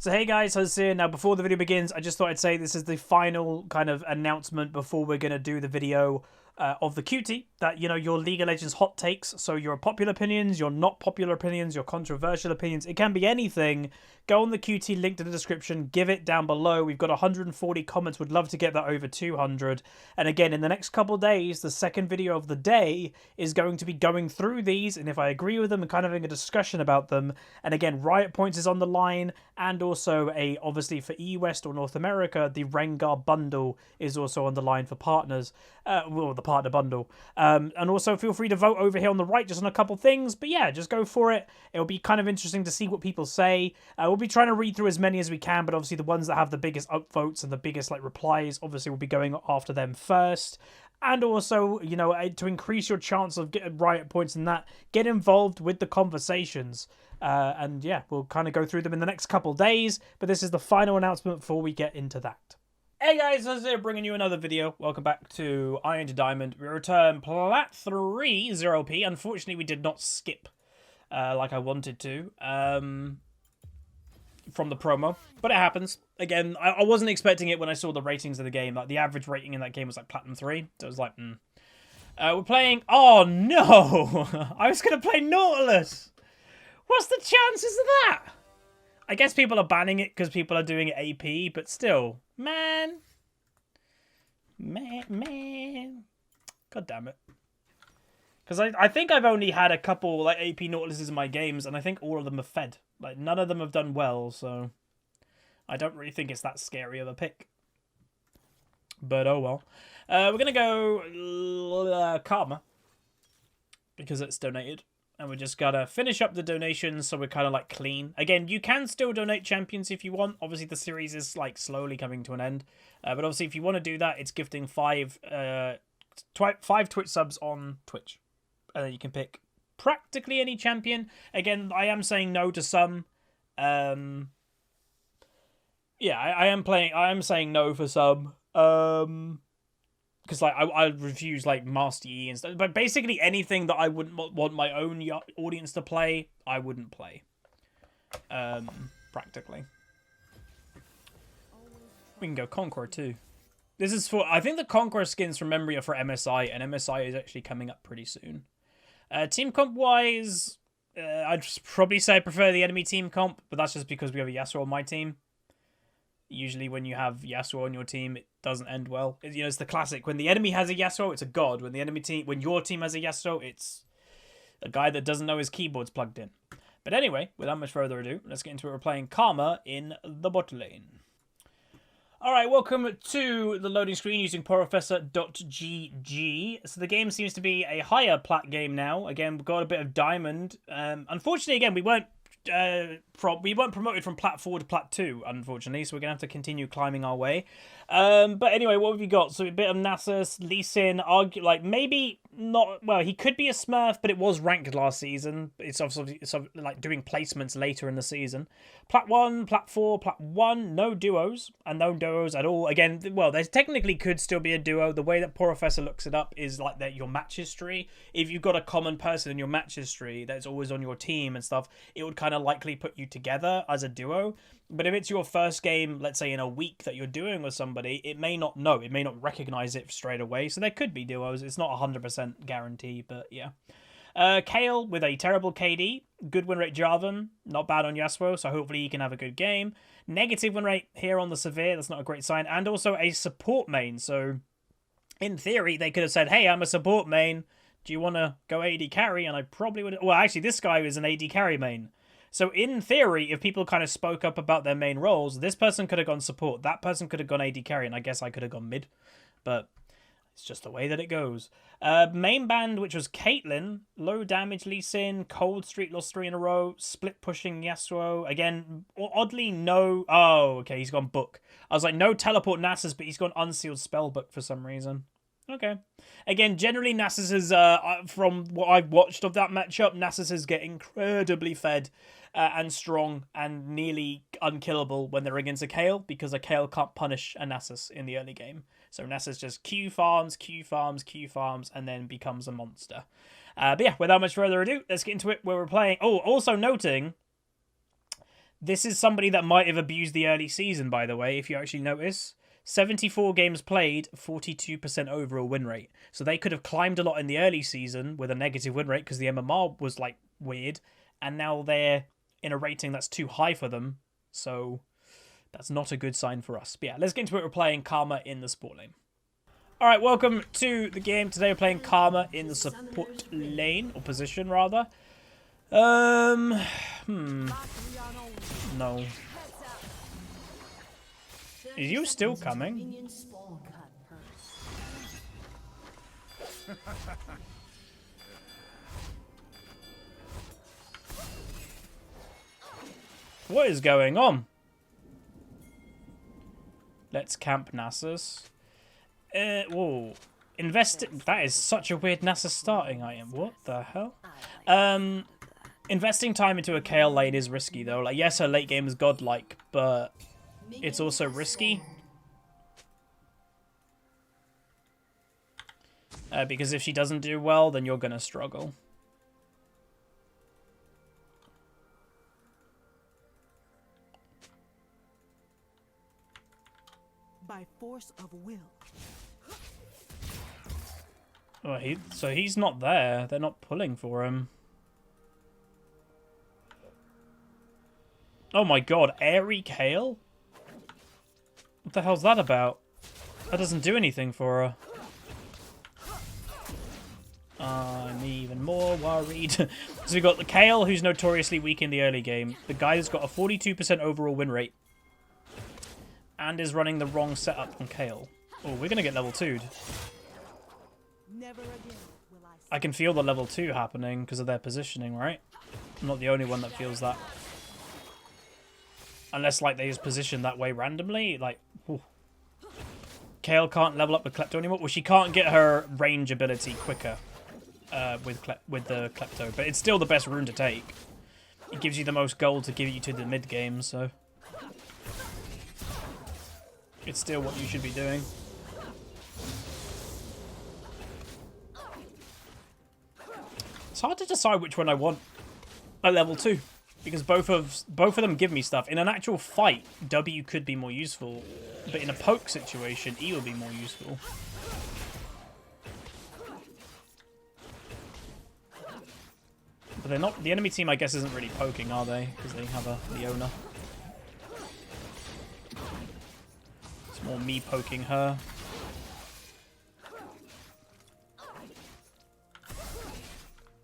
So hey guys, Huzzy here. Now before the video begins, I just thought I'd say this is the final kind of announcement before we're going to do the video of the QT. That, you know, your League of Legends hot takes, so your popular opinions, your not popular opinions, your controversial opinions, it can be anything. Go on the QT, link to the description, give it down below. We've got 140 comments, would love to get that over 200. And again, in the next couple of days, the second video of the day is going to be going through these, and if I agree with them and kind of having a discussion about them. And again, Riot Points is on the line, and also obviously for EU West or North America, the Rengar bundle is also on the line for partners, well, the partner bundle. And also feel free to vote over here on the right just on a couple things, but yeah, just go for it. It'll be kind of interesting to see what people say. We'll be trying to read through as many as we can, but obviously the ones that have the biggest upvotes and the biggest like replies, obviously we'll be going after them first. And also, you know, to increase your chance of getting Riot Points and that, get involved with the conversations. And yeah, we'll kind of go through them in the next couple days, but this is the final announcement before we get into that. Hey guys, Huzzy here bringing you another video. Welcome back to Iron to Diamond. We return Plat 3 0p. Unfortunately, we did not skip like I wanted to from the promo, but it happens. Again, I wasn't expecting it when I saw the ratings of the game. Like the average rating in that game was like Platinum 3, so it was like, we're playing. Oh no! I was gonna play Nautilus. What's the chances of that? I guess people are banning it because people are doing it AP, but still, man. God damn it. Because I think I've only had a couple like AP Nautiluses in my games, and I think all of them have fed. Like, none of them have done well, so I don't really think it's that scary of a pick. But oh well. We're going to go Karma, because it's donated. And we just got to finish up the donations so we're kind of like clean. Again, you can still donate champions if you want. Obviously, the series is like slowly coming to an end. But obviously, if you want to do that, it's gifting five Twitch subs on Twitch. And then you can pick practically any champion. Again, I am saying no to some. Yeah, I am saying no for some. Because like I refuse like Master Yi and stuff, but basically anything that I wouldn't want my own audience to play, I wouldn't play. Practically. We can go Conqueror too. This is for, I think the Conqueror skins from memory are for MSI, and MSI is actually coming up pretty soon. Team comp wise, I'd probably say I prefer the enemy team comp, but that's just because we have a Yasuo on my team. Usually when you have Yasuo on your team, it doesn't end well. You know, it's the classic. When the enemy has a Yasuo, it's a god. When your team has a Yasuo, it's a guy that doesn't know his keyboard's plugged in. But anyway, without much further ado, let's get into it. We're playing Karma in the bot lane. Alright, welcome to the loading screen using Professor.gg. So the game seems to be a higher plat game now. Again, we've got a bit of diamond. Unfortunately, again, we weren't promoted from Plat 4 to Plat 2, unfortunately, so we're gonna have to continue climbing our way. But anyway, what have we got? So a bit of Nasus, Lee Sin, like maybe not. Well, he could be a Smurf, but it was ranked last season. It's obviously like doing placements later in the season. Plat 1, Plat 4, Plat 1, no duos, and no duos at all. Again, well, there technically could still be a duo. The way that Professor looks it up is like that your match history. If you've got a common person in your match history that's always on your team and stuff, it would kind of likely put you together as a duo. But if it's your first game, let's say in a week that you're doing with somebody, it may not know. It may not recognize it straight away. So there could be duos. It's not 100% guarantee, but yeah. Kale with a terrible KD. Good win rate Jarvan. Not bad on Yasuo, so hopefully he can have a good game. Negative win rate here on the Severe. That's not a great sign. And also a support main. So in theory, they could have said, hey, I'm a support main. Do you want to go AD carry? And I probably would. Well, actually, this guy is an AD carry main. So in theory, if people kind of spoke up about their main roles, this person could have gone support, that person could have gone AD carry, and I guess I could have gone mid. But it's just the way that it goes. Main band, which was Caitlyn, low damage Lee Sin, cold streak lost 3 in a row, split pushing Yasuo. Again, oddly no. Oh, okay, he's gone book. I was like, no teleport Nasus, but he's gone unsealed spellbook for some reason. Okay. Again, generally Nasus is, from what I've watched of that matchup, Nasus is get incredibly fed and strong and nearly unkillable when they're against a Kale, because a Kale can't punish a Nasus in the early game. So Nasus just Q farms, and then becomes a monster. But yeah, without much further ado, let's get into it where we're playing. Oh, also noting This is somebody that might have abused the early season, by the way, if you actually notice. 74 games played, 42% overall win rate. So they could have climbed a lot in the early season with a negative win rate because the MMR was like weird. And now they're in a rating that's too high for them. So that's not a good sign for us. But yeah, let's get into it. We're playing Karma in the support lane. Alright, welcome to the game. Today we're playing Karma in the support lane, or position rather. No. Is you still coming? What is going on? Let's camp Nasus. Whoa. That is such a weird NASA starting item. What the hell? Investing time into a Kayle lane is risky though. Like, yes, her late game is godlike, but it's also risky. Because if she doesn't do well, then you're gonna struggle. By force of will. Oh, so he's not there. They're not pulling for him. Oh my god, airy Kayle? What the hell's that about? That doesn't do anything for her. I'm even more worried. So we got the Kayle, who's notoriously weak in the early game. The guy who's got a 42% overall win rate. And is running the wrong setup on Kayle. Oh, we're going to get level 2'd. Never again will I can feel the level 2 happening because of their positioning, right? I'm not the only one that feels that. Unless, like, they just position that way randomly. Like, ooh. Kayle can't level up with Klepto anymore. Well, she can't get her range ability quicker with the Klepto. But it's still the best rune to take. It gives you the most gold to give you to the mid-game, so... it's still what you should be doing. It's hard to decide which one I want at level 2. Because both of them give me stuff. In an actual fight, W could be more useful. But in a poke situation, E will be more useful. But they're not... the enemy team, I guess, isn't really poking, are they? Because they have a Leona. It's more me poking her.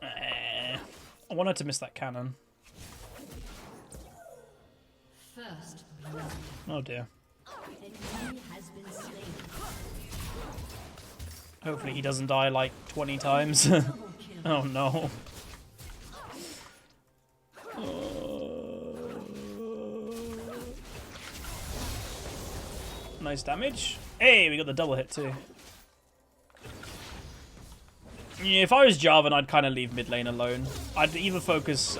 I want her to miss that cannon. Oh dear. Hopefully he doesn't die like 20 times. Oh no. Nice damage. Hey, we got the double hit too. Yeah, if I was Jarvan, I'd kind of leave mid lane alone. I'd either focus...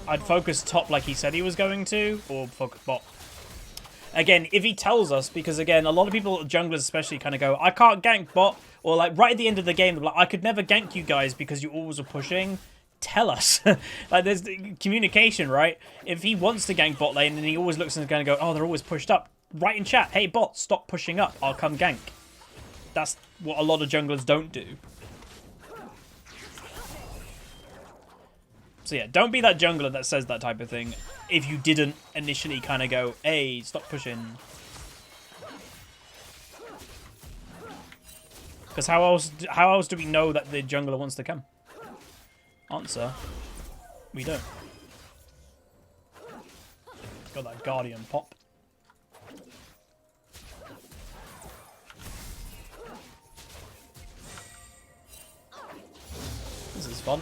I'd focus top like he said he was going to, or focus bot. Again, if he tells us, because again, a lot of people, junglers especially, kind of go, I can't gank bot, or like right at the end of the game, they're like, I could never gank you guys because you always are pushing. Tell us. Like, there's communication, right? If he wants to gank bot lane and he always looks and is going to go, oh, they're always pushed up, write in chat, hey bot, stop pushing up, I'll come gank. That's what a lot of junglers don't do. So yeah, don't be that jungler that says that type of thing if you didn't initially kind of go, hey, stop pushing. Because how else do we know that the jungler wants to come? Answer, we don't. Got that Guardian pop. This is fun.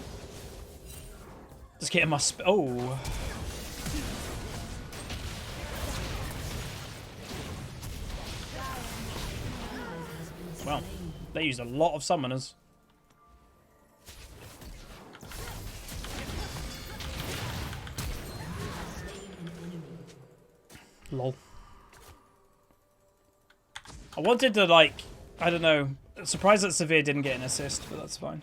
Just getting my oh. Well, they used a lot of summoners. Lol. I wanted to, like, I don't know. Surprised that Severe didn't get an assist, but that's fine.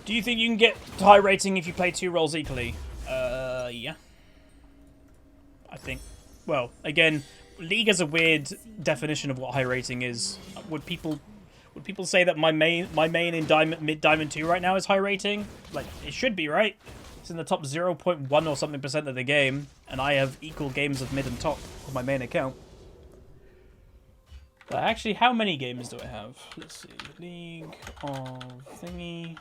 Do you think you can get high rating if you play 2 roles equally? Yeah. I think. Well, again, League is a weird definition of what high rating is. Would people say that my main in mid Diamond 2 right now is high rating? Like, it should be, right? It's in the top 0.1 or something % of the game, and I have equal games of mid and top on my main account. But actually, how many games do I have? Let's see. League of thingy.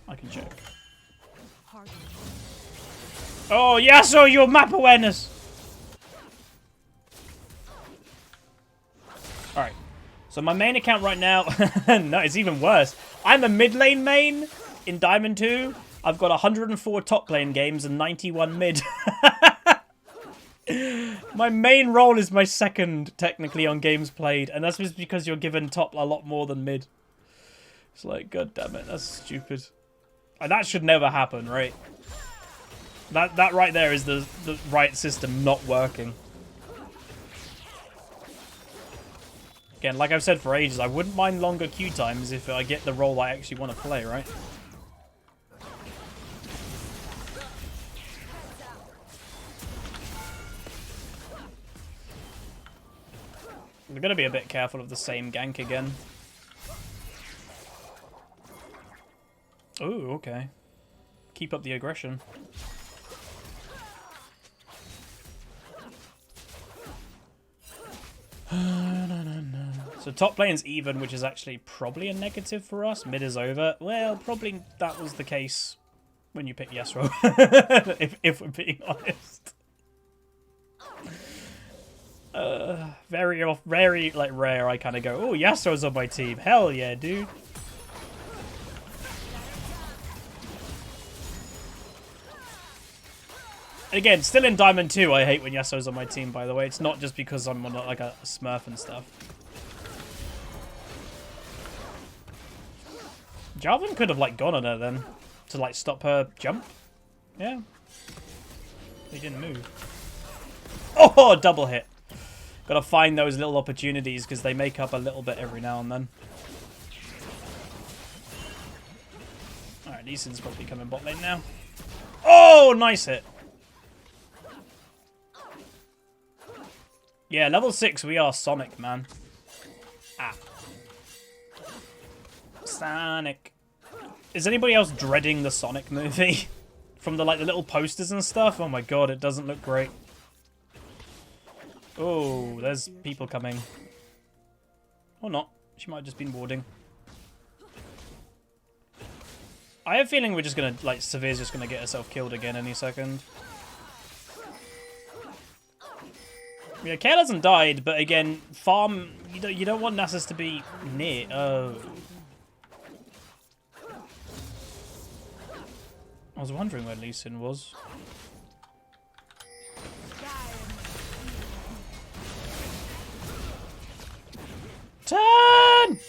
I can check. Oh, Yasuo, your map awareness! Alright. So my main account right now... no, it's even worse. I'm a mid lane main in Diamond 2. I've got 104 top lane games and 91 mid. My main role is my second, technically, on games played. And that's just because you're given top a lot more than mid. It's like, god damn it, that's stupid. And that should never happen, right? That right there is the right system not working. Again, like I've said for ages, I wouldn't mind longer queue times if I get the role I actually want to play, right? We're going to be a bit careful of the same gank again. Oh, okay. Keep up the aggression. So top lane's even, which is actually probably a negative for us. Mid is over. Well, probably that was the case when you picked Yasuo, if we're being honest. Very like rare. I kind of go, oh, Yasuo's on my team. Hell yeah, dude. Again, still in Diamond 2, I hate when Yasuo's on my team, by the way. It's not just because I'm on like a smurf and stuff. Jarvan could have like gone on her then to like stop her jump. Yeah. He didn't move. Oh, double hit. Gotta find those little opportunities because they make up a little bit every now and then. Alright, Lee Sin's probably coming bot lane now. Oh, nice hit. Yeah, level 6, we are Sonic, man. Ah. Sonic. Is anybody else dreading the Sonic movie? From the, like, the little posters and stuff? Oh my god, it doesn't look great. Oh, there's people coming. Or not. She might have just been warding. I have a feeling we're just gonna, like, Severe's just gonna get herself killed again any second. Yeah, Kayle hasn't died, but again, farm, you don't want Nasus to be near. Oh. I was wondering where Lee Sin was. Turn!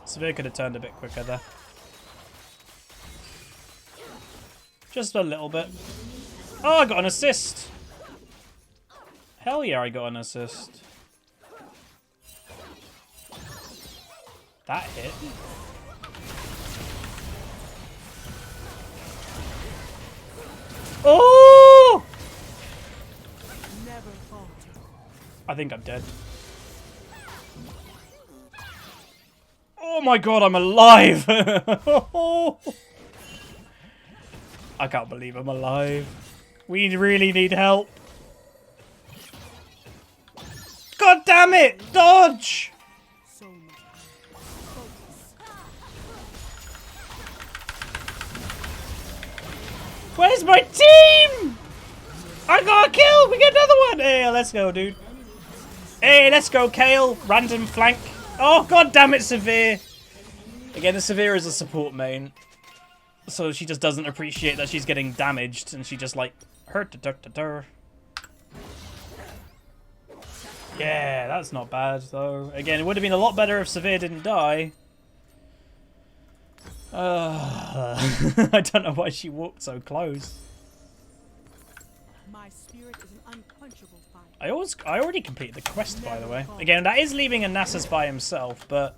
Severe could have turned a bit quicker there. Just a little bit. Oh, I got an assist! Hell yeah, I got an assist. That hit. Oh! Never falter. I think I'm dead. Oh my god, I'm alive! I can't believe I'm alive. We really need help. God damn it! Dodge! So much. Focus. Where's my team? I got a kill! We get another one! Hey, let's go, dude. Hey, let's go, Kayle. Random flank. Oh, god damn it, Severe. Again, the Severe is a support main. So she just doesn't appreciate that she's getting damaged. And she just, like, hurt. Yeah, that's not bad, though. Again, it would have been a lot better if Severe didn't die. I don't know why she walked so close. My My spirit is an unquenchable fire. I already completed the quest, by the way. Again, that is leaving a Nasus by himself, but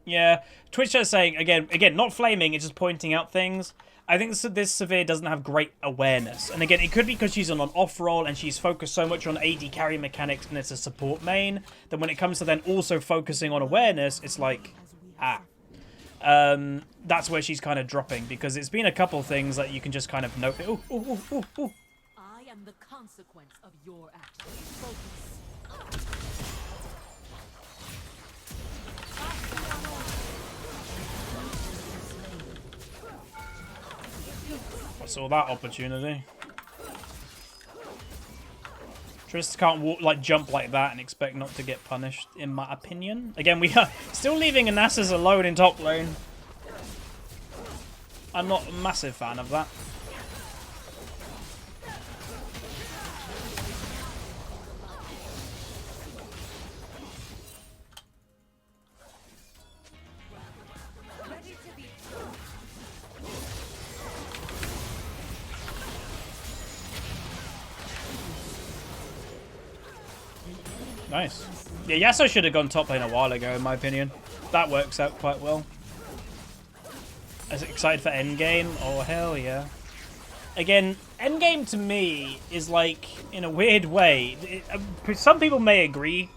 yeah. Twitch is saying again, not flaming, it's just pointing out things. I think this Severe doesn't have great awareness, and again, it could be because she's on an off roll and she's focused so much on AD carry mechanics and it's a support main that when it comes to then also focusing on awareness, it's like that's where she's kind of dropping, because it's been a couple things that you can just kind of note. Ooh. I am the consequence of your actions. Focus. I saw that opportunity. Trist can't walk, jump like that and expect not to get punished, in my opinion. Again, we are still leaving a Nasus alone in top lane. I'm not a massive fan of that. Nice. Yeah, Yasuo should have gone top lane a while ago, in my opinion. That works out quite well. Is excited for endgame? Oh, hell yeah. Again, endgame to me is like, in a weird way, some people may agree.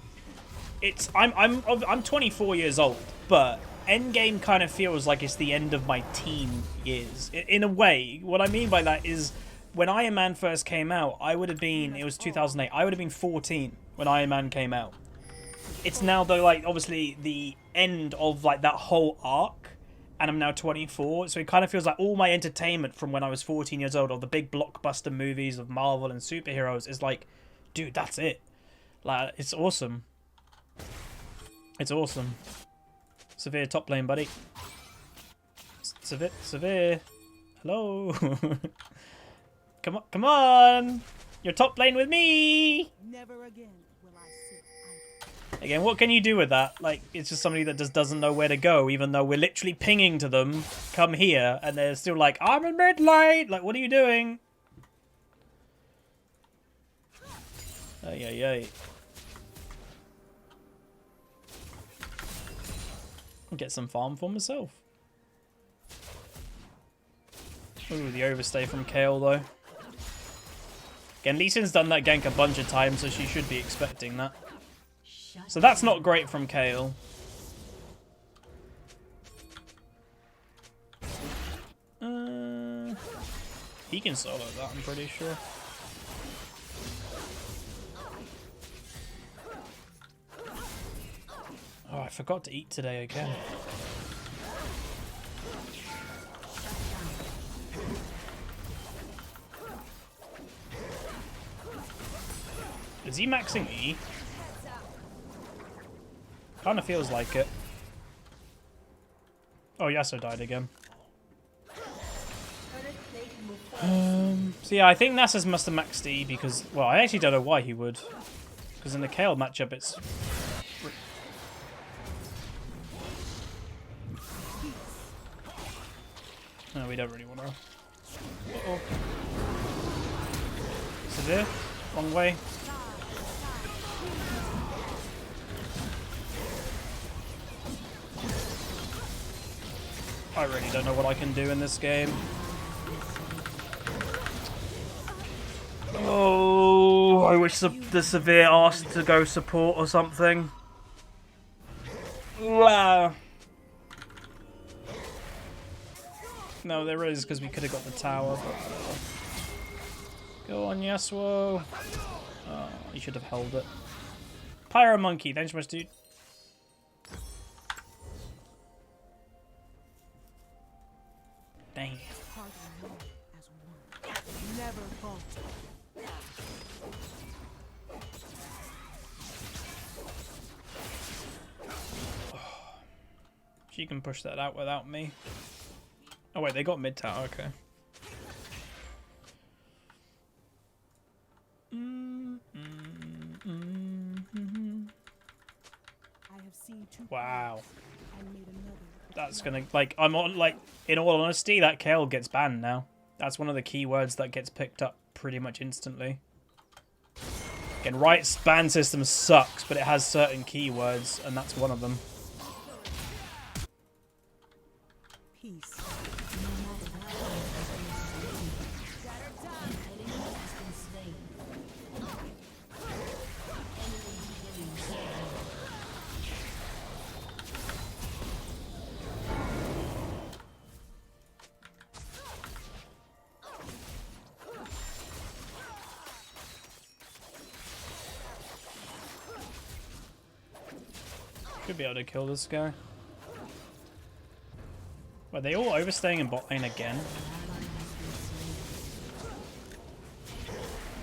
I'm 24 years old, but endgame kind of feels like it's the end of my teen years. In a way, what I mean by that is when Iron Man first came out, it was 2008, I would have been 14 when Iron Man came out. It's now though, obviously the end of that whole arc, and I'm now 24, so it kind of feels like all my entertainment from when I was 14 years old, or the big blockbuster movies of Marvel and superheroes, is like, dude, that's it. It's awesome. It's awesome. Severe top lane, buddy. Severe. Hello. Come on. You're top lane with me. Never again will I sit idle. Again, what can you do with that? It's just somebody that just doesn't know where to go, even though we're literally pinging to them, come here, and they're still like, I'm in mid lane. What are you doing? Ay. Get some farm for myself. Ooh, the overstay from Kayle, though. Again, Lee Sin's done that gank a bunch of times, so she should be expecting that. So that's not great from Kayle. He can solo that, I'm pretty sure. Oh, I forgot to eat today again. Is he maxing E? Kind of feels like it. Oh, Yasuo died again. So yeah, I think Nasus must have maxed E because, well, I actually don't know why he would. Because in the Kayle matchup, it's... No, we don't really want to. Uh-oh. Severe? Wrong way. I really don't know what I can do in this game. Oh, I wish the Severe asked to go support or something. Wow. No, there is, because we could have got the tower. But... Go on, Yasuo. Oh, you should have held it. Pyro Monkey, thanks so much, dude. Dang. Never falter. She can push that out without me. Oh wait, they got mid tower, okay. I have seen two. Wow. And made another. That's gonna, I'm on, in all honesty, that Kayle gets banned now. That's one of the keywords that gets picked up pretty much instantly. Again, Riot's ban system sucks, but it has certain keywords, and that's one of them. Peace. Should be able to kill this guy. Are they all overstaying in bot lane again?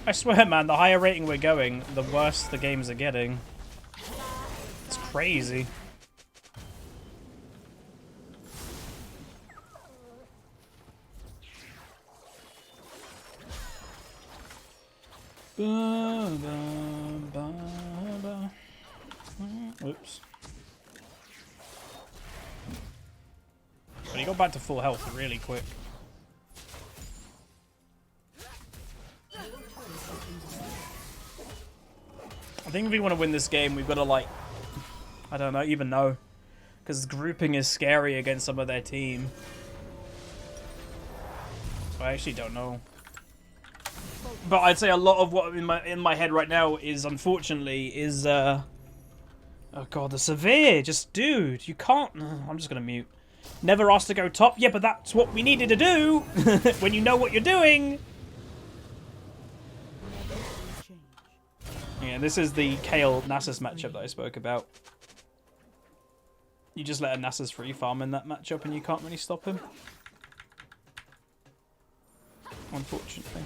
I swear, man, the higher rating we're going, the worse the games are getting. It's crazy. Oops. But he got back to full health really quick. I think if we want to win this game, we've got to, like, I don't know, even know. Because grouping is scary against some of their team. I actually don't know. But I'd say a lot of what in my head right now is, unfortunately, is, oh god, the severe. Just, dude, you can't. I'm just going to mute. Never asked to go top. Yeah, but that's what we needed to do when you know what you're doing. Yeah, this is the Kayle Nasus matchup that I spoke about. You just let a Nasus free farm in that matchup and you can't really stop him. Unfortunately.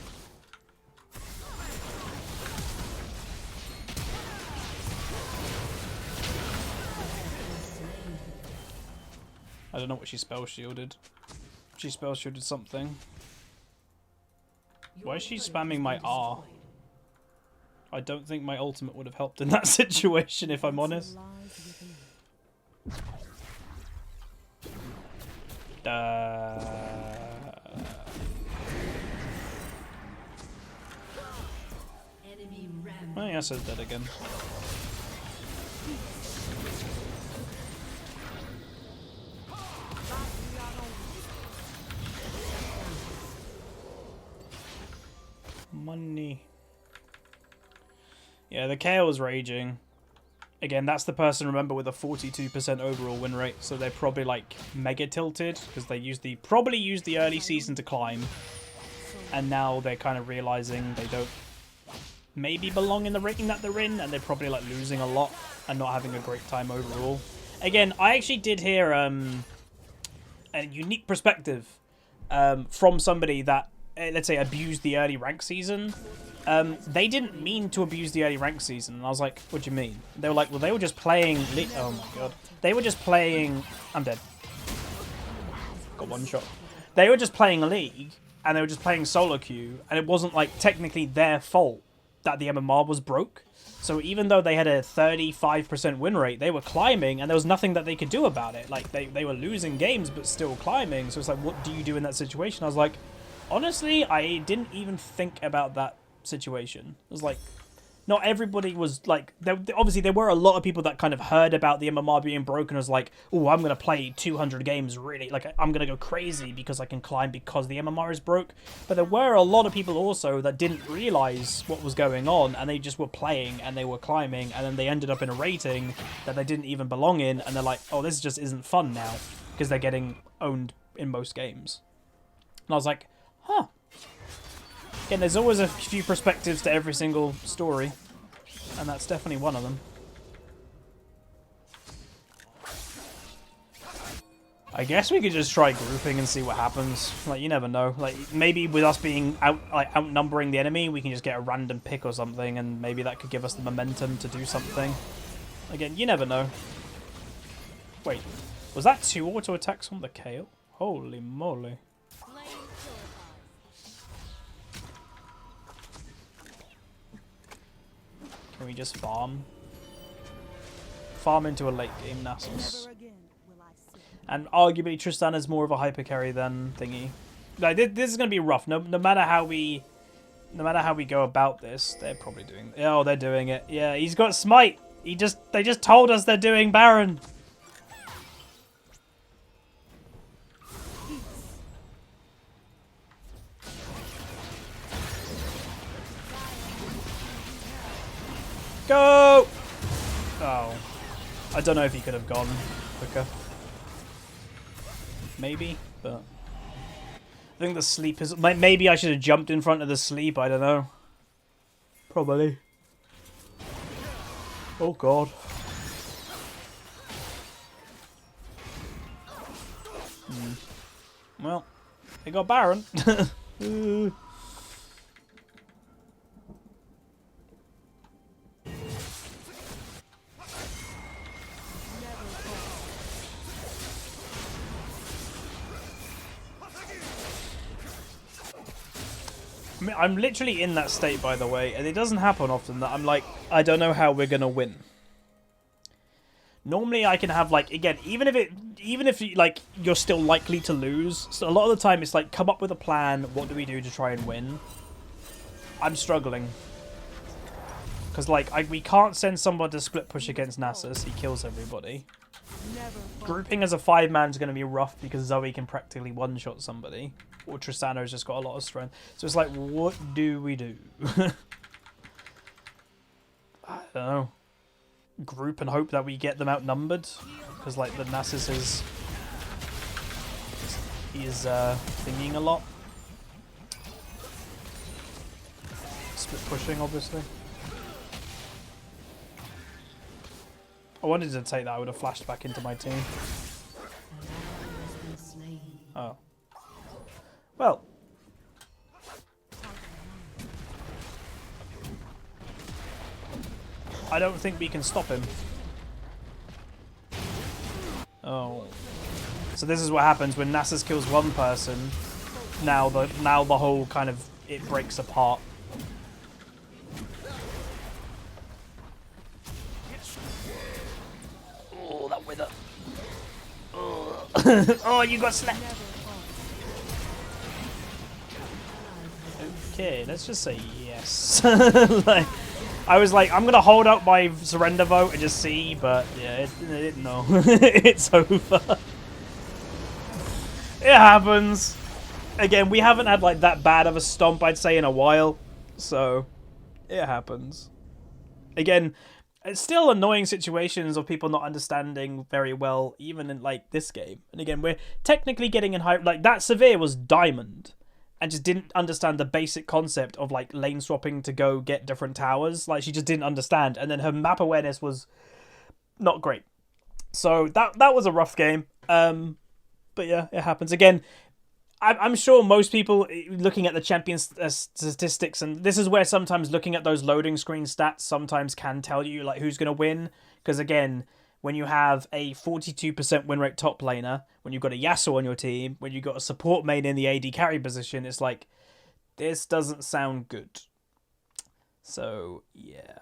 I don't know what she spell shielded. She spell shielded something. Why is she spamming my R? I don't think my ultimate would have helped in that situation, if I'm honest. Oh, yeah, so dead again. Money. Yeah, the Kayle's raging. Again, that's the person, remember, with a 42% overall win rate, so they're probably, like, mega tilted, because they probably used the early season to climb, and now they're kind of realizing they don't maybe belong in the rating that they're in, and they're probably, like, losing a lot and not having a great time overall. Again, I actually did hear a unique perspective from somebody that, let's say, abused the early rank season. They didn't mean to abuse the early rank season. And I was like, what do you mean? They were like, well, they were just playing... Oh, my God. They were just playing... I'm dead. Got one shot. They were just playing a league, and they were just playing solo queue, and it wasn't, like, technically their fault that the MMR was broke. So even though they had a 35% win rate, they were climbing, and there was nothing that they could do about it. Like, they were losing games, but still climbing. So it's like, what do you do in that situation? I was like, honestly, I didn't even think about that situation. It was like, not everybody was like, obviously there were a lot of people that kind of heard about the MMR being broken, was like, oh, I'm going to play 200 games really, like I'm going to go crazy because I can climb because the MMR is broke. But there were a lot of people also that didn't realize what was going on, and they just were playing and they were climbing, and then they ended up in a rating that they didn't even belong in, and they're like, oh, this just isn't fun now because they're getting owned in most games. And I was like, huh. Again, there's always a few perspectives to every single story, and that's definitely one of them. I guess we could just try grouping and see what happens. Like, you never know. Like, maybe with us being outnumbering the enemy, we can just get a random pick or something, and maybe that could give us the momentum to do something. Again, you never know. Wait, was that 2 auto attacks on the Kayle? Holy moly. Can we just farm? Farm into a late game Nasus. And arguably Tristana's more of a hyper carry than Thingy. Like this is gonna be rough. No matter how we go about this, they're probably doing. Oh, they're doing it. Yeah, he's got smite. They just told us they're doing Baron. Go! Oh, I don't know if he could have gone quicker. Maybe, but I think the sleep is. Maybe I should have jumped in front of the sleep. I don't know. Probably. Oh God. Well, they got Baron. I mean, I'm literally in that state, by the way, and it doesn't happen often that I'm like, I don't know how we're gonna win. Normally, I can have like, again, even if like you're still likely to lose. So a lot of the time, it's like, come up with a plan. What do we do to try and win? I'm struggling because like we can't send someone to split push against Nasus. He kills everybody. Grouping as a 5-man is going to be rough because Zoe can practically one-shot somebody. Or Tristano's just got a lot of strength. So it's like, what do we do? I don't know. Group and hope that we get them outnumbered. Because, like, the Nasus is... He's thinking a lot. Split pushing, obviously. I wanted to take that. I would have flashed back into my team. Oh. Well. I don't think we can stop him. Oh. So this is what happens when Nasus kills one person. Now the whole kind of it breaks apart. Oh, that wither. Oh, oh, you got slapped. Okay, let's just say yes. Like, I was like, I'm gonna hold up my surrender vote and just see, but yeah, no, it's over. It happens. Again, we haven't had like that bad of a stomp, I'd say, in a while, so it happens. Again, it's still annoying situations of people not understanding very well, even in like this game. And again, we're technically getting in high. Like that Severe was diamond. And just didn't understand the basic concept of like lane swapping to go get different towers. Like she just didn't understand, and then her map awareness was not great. So that was a rough game. But yeah, it happens again. I'm sure most people looking at the champion statistics, and this is where sometimes looking at those loading screen stats sometimes can tell you like who's gonna win. Because again, when you have a 42% win rate top laner, when you've got a Yasuo on your team, when you've got a support main in the AD carry position, it's like, this doesn't sound good. So, yeah.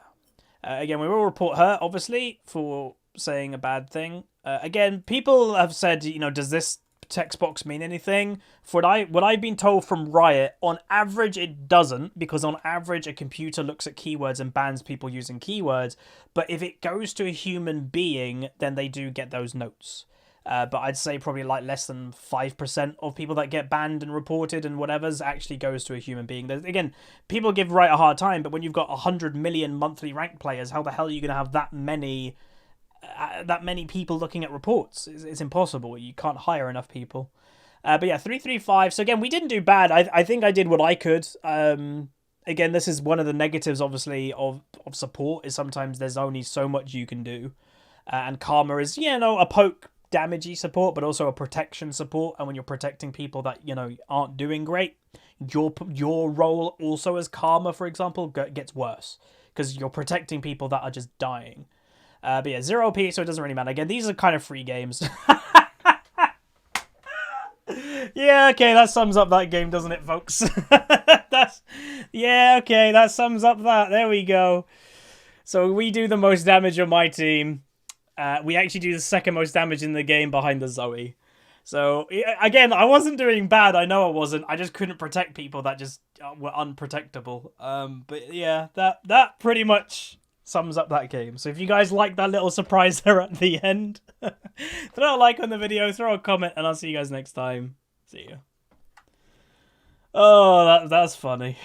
Again, we will report her, obviously, for saying a bad thing. Again, people have said, you know, does this text box mean anything? For what I've been told from Riot, on average it doesn't, because on average a computer looks at keywords and bans people using keywords, but if it goes to a human being, then they do get those notes. But I'd say probably like less than 5% of people that get banned and reported and whatever's actually goes to a human being. Again, people give Riot a hard time, but when you've got 100 million monthly ranked players, how the hell are you going to have that many people looking at reports? It's impossible. You can't hire enough people. But yeah, 335. So again, we didn't do bad. I think I did what I could. Again, this is one of the negatives, obviously, of support, is sometimes there's only so much you can do. And Karma is, you know, a poke damagey support, but also a protection support. And when you're protecting people that, you know, aren't doing great, your role also as Karma, for example, gets worse. Because you're protecting people that are just dying. But yeah, 0 OP, so it doesn't really matter. Again, these are kind of free games. Yeah, okay, that sums up that game, doesn't it, folks? Yeah, okay, that sums up that. There we go. So we do the most damage on my team. We actually do the second most damage in the game behind the Zoe. So again, I wasn't doing bad. I know I wasn't. I just couldn't protect people that just were unprotectable. But yeah, that pretty much sums up that game. So if you guys like that little surprise there at the end, throw a like on the video, throw a comment, and I'll see you guys next time. See ya. Oh, that's funny.